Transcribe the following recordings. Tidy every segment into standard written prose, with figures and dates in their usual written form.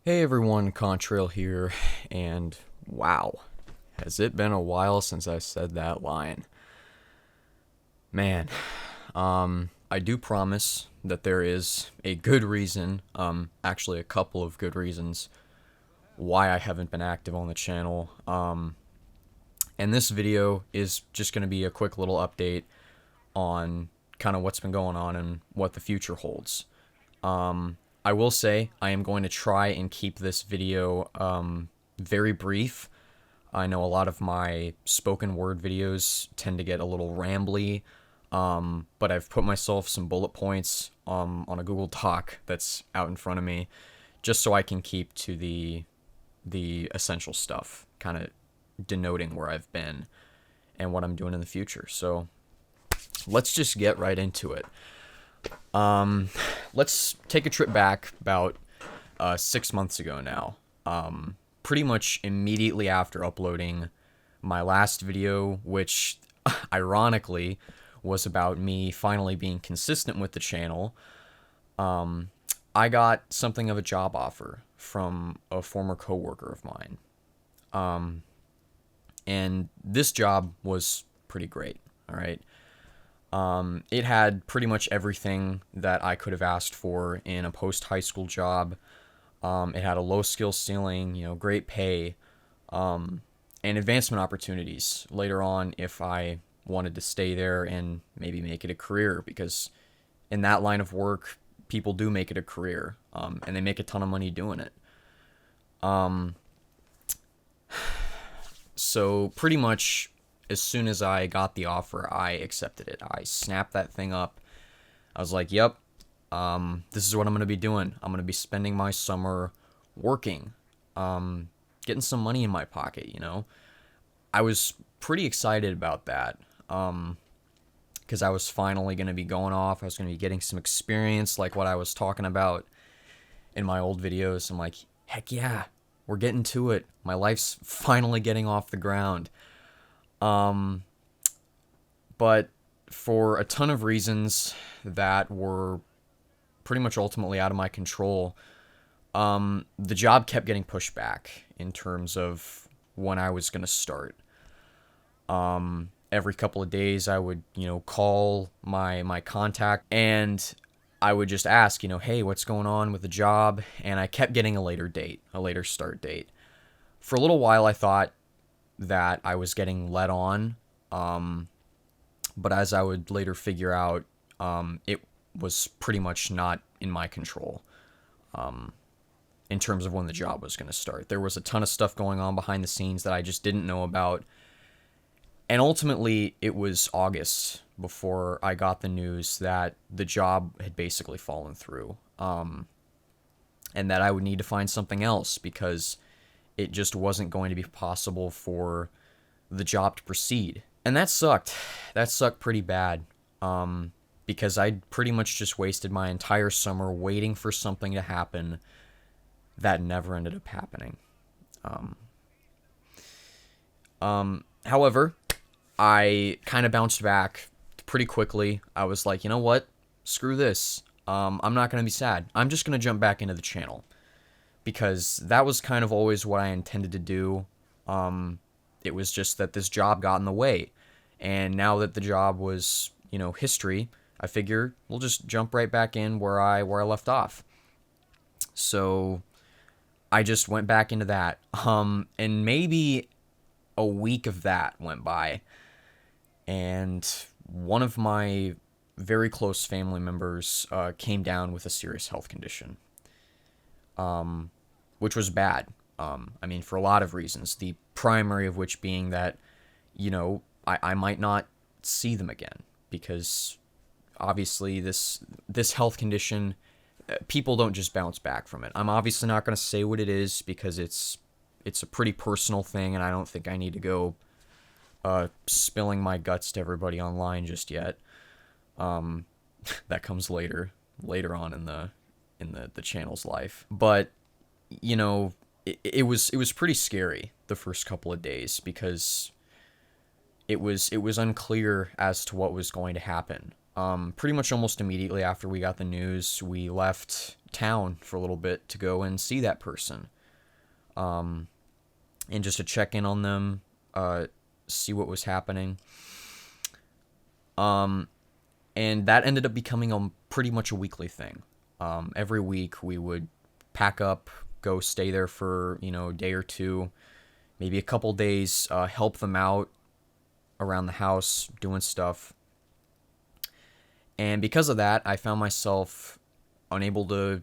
Hey everyone, Contrail here, and wow, has it been a while since I said that line. Man, I do promise that there is a good reason, actually a couple of good reasons why I haven't been active on the channel. And this video is just going to be a quick little update on kind of what's been going on and what the future holds. I will say I am going to try and keep this video very brief. I know a lot of my spoken word videos tend to get a little rambly, but I've put myself some bullet points on a Google Doc that's out in front of me, just so I can keep to the essential stuff, kind of denoting where I've been and what I'm doing in the future. So let's just get right into it. Let's take a trip back about 6 months ago now. Pretty much immediately after uploading my last video, which ironically was about me finally being consistent with the channel, I got something of a job offer from a former coworker of mine. And this job was pretty great, all right? It had pretty much everything that I could have asked for in a post-high school job. It had a low skill ceiling, great pay, and advancement opportunities later on if I wanted to stay there and maybe make it a career, because in that line of work, people do make it a career, and they make a ton of money doing it. So pretty much as soon as I got the offer, I accepted it. I snapped that thing up. I was like, yep, this is what I'm going to be doing. I'm going to be spending my summer working, getting some money in my pocket, I was pretty excited about that, because I was finally going to be going off. I was going to be getting some experience like what I was talking about in my old videos. I'm like, heck yeah, we're getting to it. My life's finally getting off the ground. But for a ton of reasons that were pretty much ultimately out of my control, the job kept getting pushed back in terms of when I was going to start. Every couple of days I would, call my contact, and I would just ask, hey, what's going on with the job? And I kept getting a later start date. For a little while I thought that I was getting led on, but as I would later figure out, it was pretty much not in my control, in terms of when the job was going to start. There was a ton of stuff going on behind the scenes that I just didn't know about, and ultimately it was August before I got the news that the job had basically fallen through, and that I would need to find something else because it just wasn't going to be possible for the job to proceed. And that sucked. That sucked pretty bad, because I'd pretty much just wasted my entire summer waiting for something to happen that never ended up happening. However, I kind of bounced back pretty quickly. I was like, you know what? Screw this. I'm not going to be sad. I'm just going to jump back into the channel, because that was kind of always what I intended to do. It was just that this job got in the way. And now that the job was, history, I figure we'll just jump right back in where I left off. So I just went back into that. And maybe a week of that went by, and one of my very close family members came down with a serious health condition, which was bad. For a lot of reasons. The primary of which being that, I might not see them again, because obviously this health condition, people don't just bounce back from it. I'm obviously not going to say what it is, because it's a pretty personal thing, and I don't think I need to go spilling my guts to everybody online just yet. That comes later on in the channel's life. But it was pretty scary the first couple of days, because it was unclear as to what was going to happen. Pretty much almost immediately after we got the news, we left town for a little bit to go and see that person, and just to check in on them, see what was happening. And that ended up becoming pretty much a weekly thing. Every week we would pack up, go stay there for, a day or two, maybe a couple days, help them out around the house doing stuff. And because of that, I found myself unable to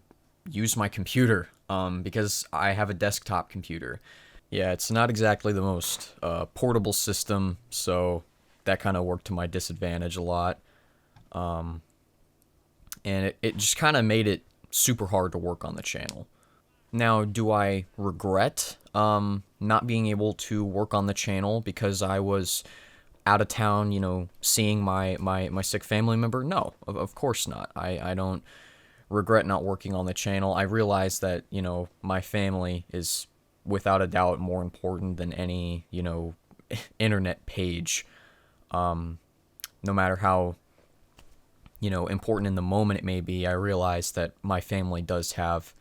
use my computer, because I have a desktop computer. Yeah, it's not exactly the most portable system, so that kind of worked to my disadvantage a lot. And it just kind of made it super hard to work on the channel. Now, do I regret not being able to work on the channel because I was out of town, seeing my sick family member? No, of course not. I don't regret not working on the channel. I realize that, my family is without a doubt more important than any, internet page. No matter how, important in the moment it may be, I realize that my family does have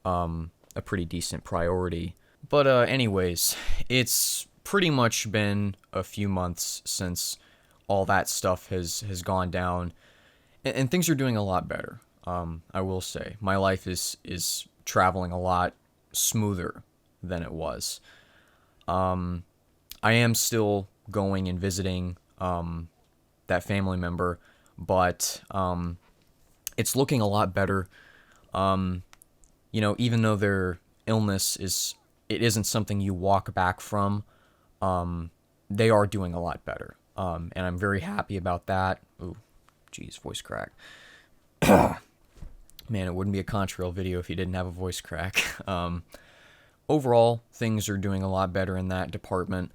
a pretty decent priority. But anyways, it's pretty much been a few months since all that stuff has gone down, and things are doing a lot better. I will say my life is traveling a lot smoother than it was. I am still going and visiting that family member, but it's looking a lot better. Even though their illness isn't something you walk back from, they are doing a lot better. And I'm very happy about that. Ooh, geez, voice crack. Man, it wouldn't be a Contrail video if you didn't have a voice crack. Overall, things are doing a lot better in that department.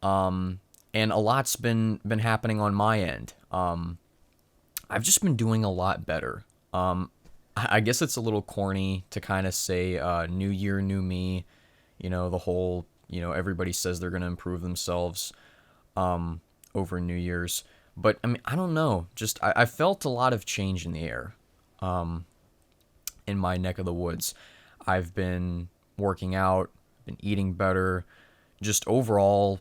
And a lot's been happening on my end. I've just been doing a lot better. I guess it's a little corny to kind of say, new year, new me. The whole, everybody says they're going to improve themselves over New Year's. But, I don't know. Just, I felt a lot of change in the air in my neck of the woods. I've been working out, been eating better, just overall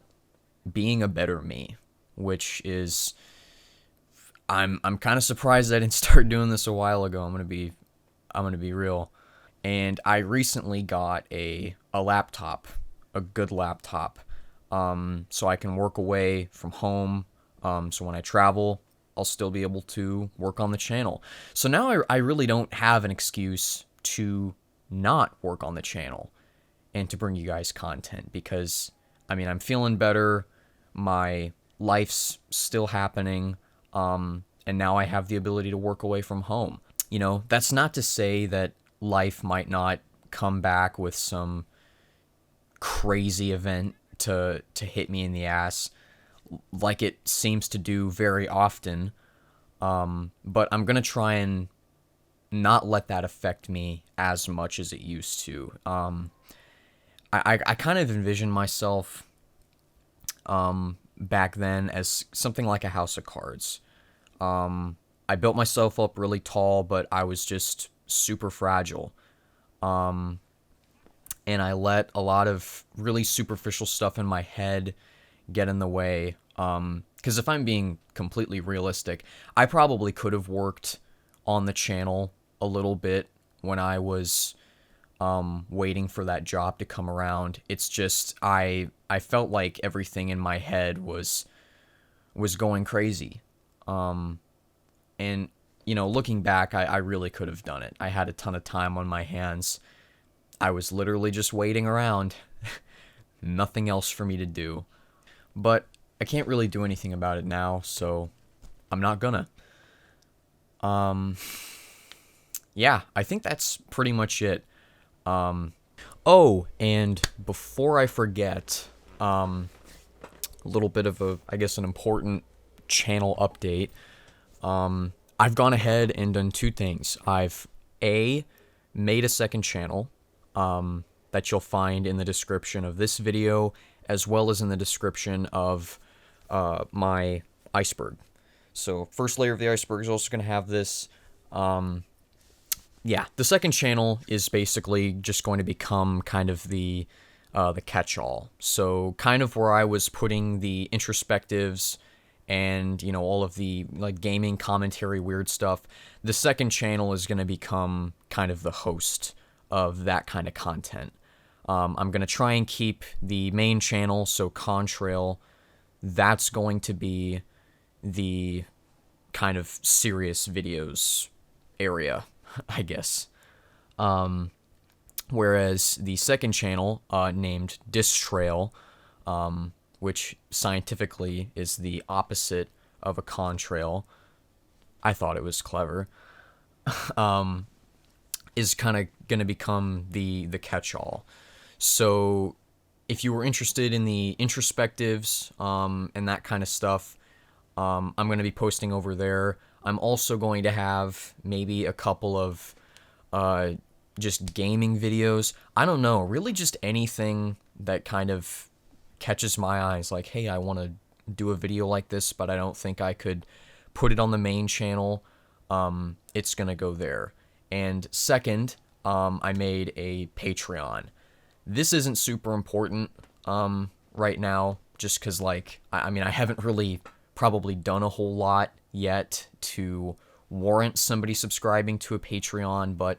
being a better me, which is, I'm kind of surprised I didn't start doing this a while ago. I'm gonna be real. And I recently got a laptop, a good laptop, so I can work away from home. So when I travel, I'll still be able to work on the channel. So now I really don't have an excuse to not work on the channel and to bring you guys content, because I'm feeling better. My life's still happening. And now I have the ability to work away from home. That's not to say that life might not come back with some crazy event to hit me in the ass, like it seems to do very often. But I'm going to try and not let that affect me as much as it used to. I kind of envision myself back then as something like a house of cards. I built myself up really tall, but I was just super fragile. And I let a lot of really superficial stuff in my head get in the way. Because if I'm being completely realistic, I probably could have worked on the channel a little bit when I was waiting for that job to come around. It's just I felt like everything in my head was going crazy. And looking back, I really could have done it. I had a ton of time on my hands. I was literally just waiting around. Nothing else for me to do. But I can't really do anything about it now, so I'm not gonna. Yeah, I think that's pretty much it. Oh, and before I forget, a little bit of an important channel update. I've gone ahead and done two things. I've made a second channel, that you'll find in the description of this video, as well as in the description of my iceberg. So first layer of the iceberg is also going to have this. yeah, the second channel is basically just going to become kind of the catch-all. So kind of where I was putting the introspectives and all of the like gaming commentary weird stuff, the second channel is going to become kind of the host of that kind of content. I'm going to try and keep the main channel, so Contrail, that's going to be the kind of serious videos area, I guess. Whereas the second channel, named Distrail, which scientifically is the opposite of a contrail, I thought it was clever, is kind of going to become the catch-all. So if you were interested in the introspectives and that kind of stuff, I'm going to be posting over there. I'm also going to have maybe a couple of just gaming videos. I don't know, really just anything that kind of catches my eyes. Like, hey, I want to do a video like this, but I don't think I could put it on the main channel. It's going to go there. And second, I made a Patreon. This isn't super important right now, just because, like, I mean, I haven't really probably done a whole lot yet to warrant somebody subscribing to a Patreon, but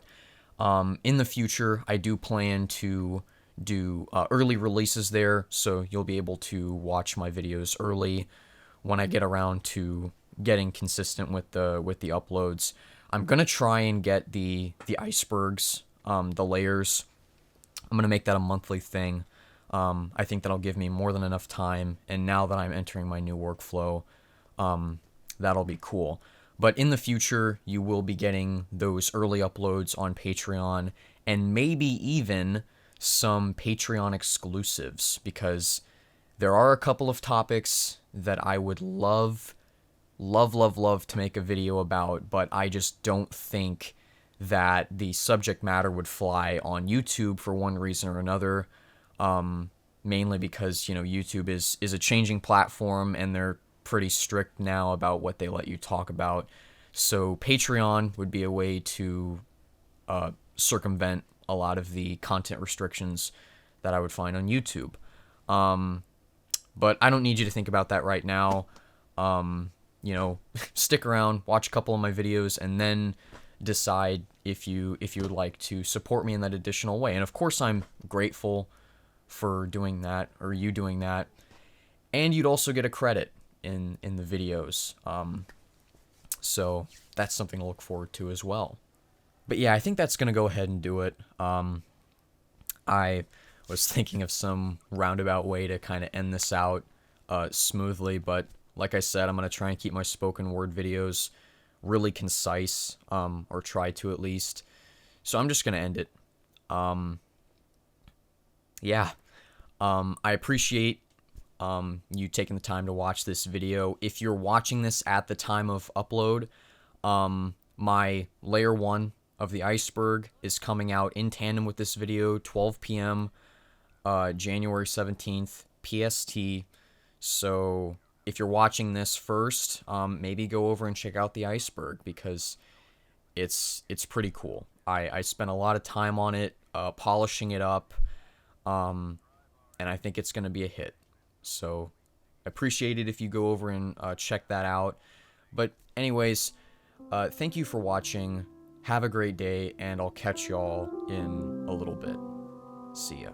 in the future, I do plan to do early releases there, so you'll be able to watch my videos early when I get around to getting consistent with the uploads. I'm gonna try and get the icebergs, the layers. I'm gonna make that a monthly thing. I think that'll give me more than enough time, and now that I'm entering my new workflow, that'll be cool. But in the future, you will be getting those early uploads on Patreon, and maybe even some Patreon exclusives, because there are a couple of topics that I would love to make a video about, but I just don't think that the subject matter would fly on YouTube for one reason or another. Mainly because, YouTube is a changing platform, and they're pretty strict now about what they let you talk about. So Patreon would be a way to circumvent a lot of the content restrictions that I would find on YouTube. But I don't need you to think about that right now. Stick around, watch a couple of my videos, and then decide if you would like to support me in that additional way. And of course, I'm grateful for doing that, or you doing that. And you'd also get a credit in the videos. So that's something to look forward to as well. But yeah, I think that's going to go ahead and do it. I was thinking of some roundabout way to kind of end this out smoothly, but like I said, I'm going to try and keep my spoken word videos really concise, or try to at least. So I'm just going to end it. I appreciate you taking the time to watch this video. If you're watching this at the time of upload, my layer 1 of the iceberg is coming out in tandem with this video, 12 p.m. January 17th PST. So if you're watching this first, maybe go over and check out the iceberg, because it's pretty cool. I spent a lot of time on it, polishing it up, and I think it's going to be a hit. So I appreciate it if you go over and check that out. But anyways, thank you for watching. Have a great day, and I'll catch y'all in a little bit. See ya.